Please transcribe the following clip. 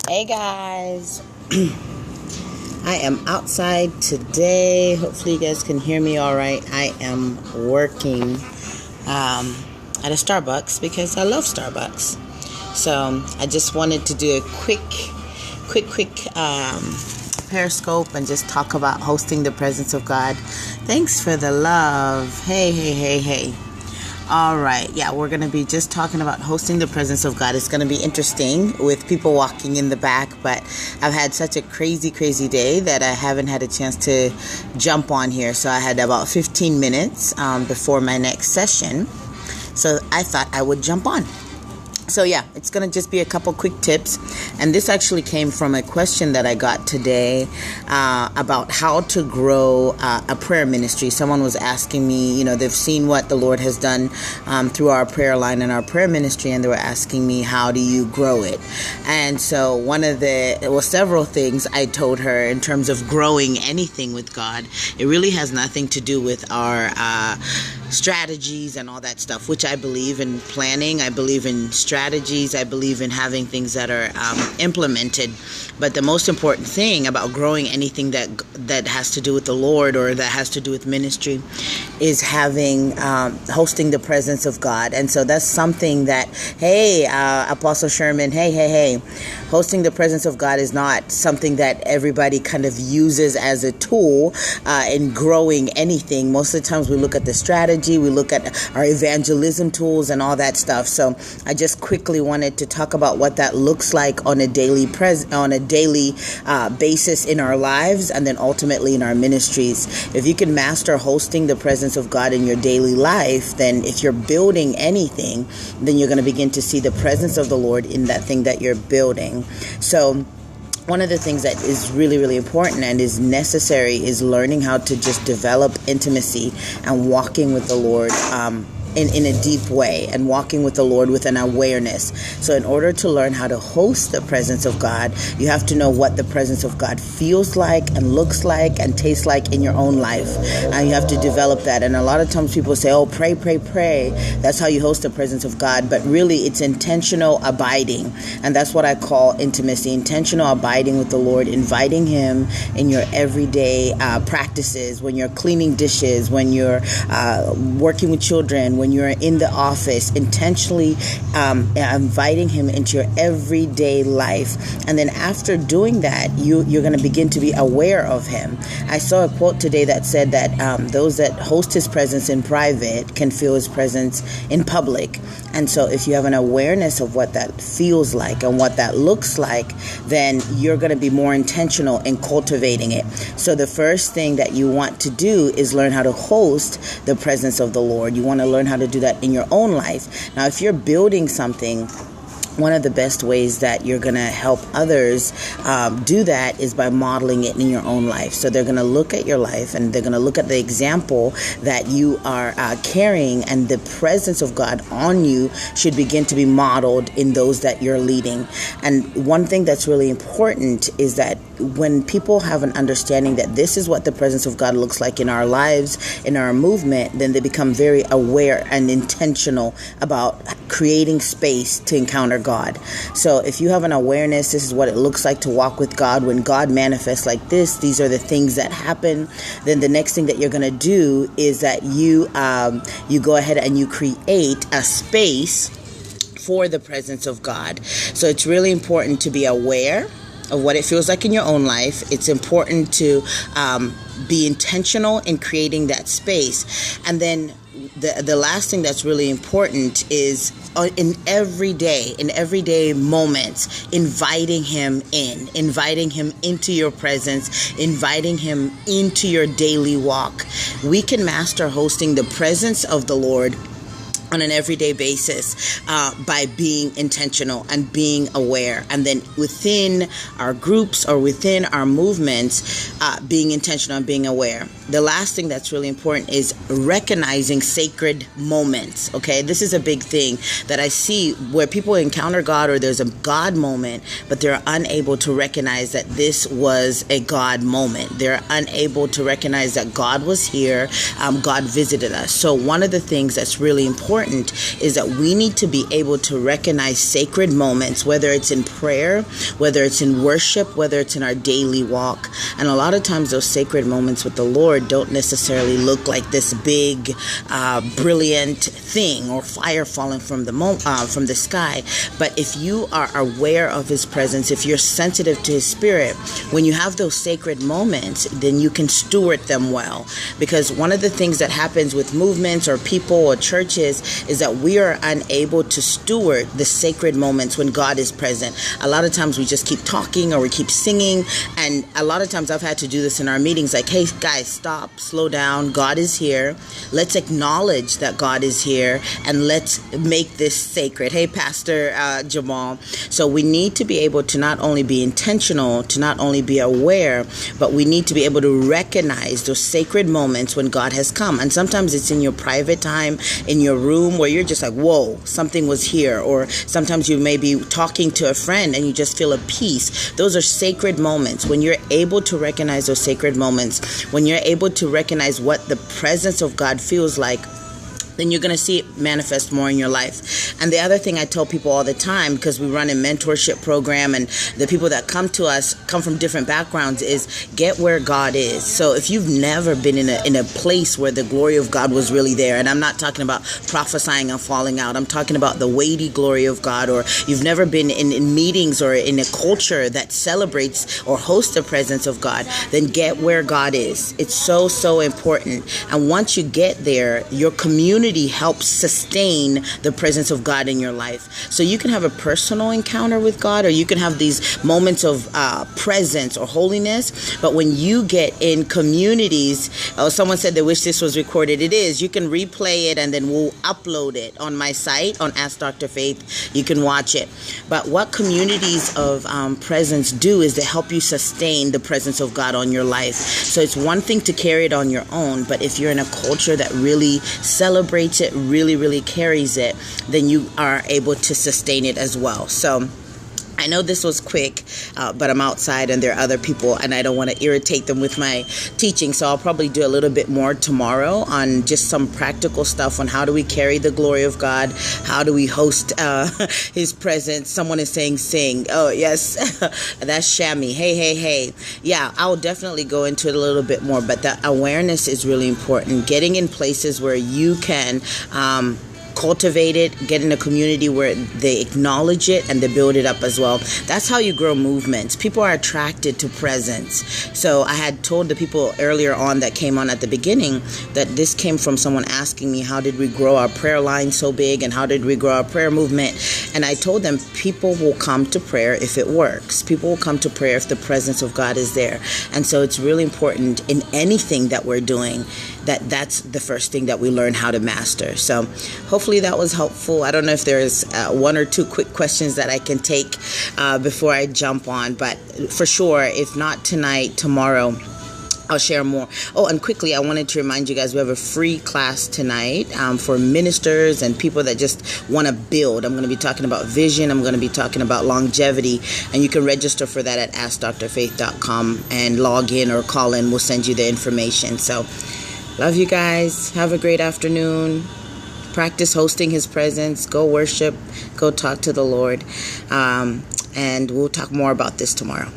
Hey guys, I am outside today. Hopefully you guys can hear me all right. I am working at a Starbucks because I love Starbucks. So I just wanted to do a quick Periscope and just talk about hosting the presence of God. Thanks for the love. Hey. All right. Yeah, we're going to be just talking about hosting the presence of God. It's going to be interesting with people walking in the back, but I've had such a crazy day that I haven't had a chance to jump on here. So I had about 15 minutes before my next session. So I thought I would jump on. So yeah, it's going to just be a couple quick tips. And this actually came from a question that I got today about how to grow a prayer ministry. Someone was asking me, they've seen what the Lord has done through our prayer line and our prayer ministry, and they were asking me, how do you grow it? And so several things I told her in terms of growing anything with God. It really has nothing to do with our strategies and all that stuff, which I believe in planning. I believe in strategies. I believe in having things that are implemented. But the most important thing about growing anything that has to do with the Lord or that has to do with ministry is having hosting the presence of God. And so that's something that, Apostle Sherman, hey, hosting the presence of God is not something that everybody kind of uses as a tool in growing anything. Most of the times we look at the strategy, we look at our evangelism tools and all that stuff. So I just quickly wanted to talk about what that looks like on a daily basis in our lives, and then ultimately in our ministries. If you can master hosting the presence of God in your daily life, then if you're building anything, then you're going to begin to see the presence of the Lord in that thing that you're building. So one of the things that is really important and is necessary is learning how to just develop intimacy and walking with the Lord in a deep way, and walking with the Lord with an awareness. So in order to learn how to host the presence of God, you have to know what the presence of God feels like and looks like and tastes like in your own life. And you have to develop that. And a lot of times people say, pray. That's how you host the presence of God. But really, it's intentional abiding. And that's what I call intimacy, intentional abiding with the Lord, inviting Him in your everyday practices, when you're cleaning dishes, when you're working with children, when you're in the office, intentionally inviting Him into your everyday life. And then after doing that, you're going to begin to be aware of Him. I saw a quote today that said that those that host His presence in private can feel His presence in public. And so if you have an awareness of what that feels like and what that looks like, then you're going to be more intentional in cultivating it. So the first thing that you want to do is learn how to host the presence of the Lord. You want to learn how to do that in your own life. Now, if you're building something, one of the best ways that you're going to help others do that is by modeling it in your own life. So they're going to look at your life and they're going to look at the example that you are carrying, and the presence of God on you should begin to be modeled in those that you're leading. And one thing that's really important is that when people have an understanding that this is what the presence of God looks like in our lives, in our movement, then they become very aware and intentional about creating space to encounter God. So if you have an awareness, this is what it looks like to walk with God. When God manifests like this, these are the things that happen. Then the next thing that you're going to do is that you go ahead and you create a space for the presence of God. So it's really important to be aware of what it feels like in your own life. It's important to be intentional in creating that space. And then the last thing that's really important is in everyday moments, inviting Him into your presence, inviting Him into your daily walk. We can master hosting the presence of the Lord on an everyday basis by being intentional and being aware. And then within our groups or within our movements, being intentional and being aware. The last thing that's really important is recognizing sacred moments. Okay, this is a big thing that I see where people encounter God, or there's a God moment, but they're unable to recognize that this was a God moment. They're unable to recognize that God was here, God visited us. So one of the things that's really important important is that we need to be able to recognize sacred moments, whether it's in prayer, whether it's in worship, whether it's in our daily walk. And a lot of times those sacred moments with the Lord don't necessarily look like this big, brilliant thing or fire falling from the sky. But if you are aware of His presence, if you're sensitive to His Spirit, when you have those sacred moments, then you can steward them well. Because one of the things that happens with movements or people or churches is that we are unable to steward the sacred moments when God is present. A lot of times we just keep talking or we keep singing, and a lot of times I've had to do this in our meetings, like, hey guys, stop, slow down, God is here, let's acknowledge that God is here, and let's make this sacred. Hey, Pastor Jamal. So we need to be able to not only be intentional, to not only be aware, but we need to be able to recognize those sacred moments when God has come. And sometimes it's in your private time, in your room, where you're just like, whoa, something was here. Or sometimes you may be talking to a friend and you just feel a peace. Those are sacred moments. When you're able to recognize those sacred moments, when you're able to recognize what the presence of God feels like, then you're going to see it manifest more in your life. And the other thing I tell people all the time, because we run a mentorship program and the people that come to us come from different backgrounds, is get where God is. So if you've never been in a place where the glory of God was really there, and I'm not talking about prophesying and falling out, I'm talking about the weighty glory of God, or you've never been in meetings or in a culture that celebrates or hosts the presence of God, then get where God is. It's so, so important. And once you get there, your community helps sustain the presence of God in your life. So you can have a personal encounter with God, or you can have these moments of presence or holiness. But when you get in communities, someone said they wish this was recorded. It is. You can replay it and then we'll upload it on my site on Ask Dr. Faith. You can watch it. But what communities of presence do is they help you sustain the presence of God on your life. So it's one thing to carry it on your own, but if you're in a culture that really celebrates it, really carries it, then you are able to sustain it as well. So I know this was quick, but I'm outside and there are other people and I don't want to irritate them with my teaching. So I'll probably do a little bit more tomorrow on just some practical stuff on how do we carry the glory of God? How do we host His presence? Someone is saying sing. Oh, yes. That's Shammy. Hey. Yeah, I'll definitely go into it a little bit more, but the awareness is really important. Getting in places where you can cultivate it, get in a community where they acknowledge it and they build it up as well. That's how you grow movements. People are attracted to presence. So I had told the people earlier on that came on at the beginning that this came from someone asking me, how did we grow our prayer line so big and how did we grow our prayer movement? And I told them people will come to prayer if it works. People will come to prayer if the presence of God is there. And so it's really important in anything that we're doing that's the first thing that we learn how to master. So hopefully that was helpful. I don't know if there's one or two quick questions that I can take before I jump on, but for sure, if not tonight, tomorrow, I'll share more. Oh, and quickly, I wanted to remind you guys, we have a free class tonight for ministers and people that just want to build. I'm going to be talking about vision. I'm going to be talking about longevity. And you can register for that at AskDrFaith.com and log in or call in. We'll send you the information. So, love you guys. Have a great afternoon. Practice hosting His presence. Go worship. Go talk to the Lord. And we'll talk more about this tomorrow.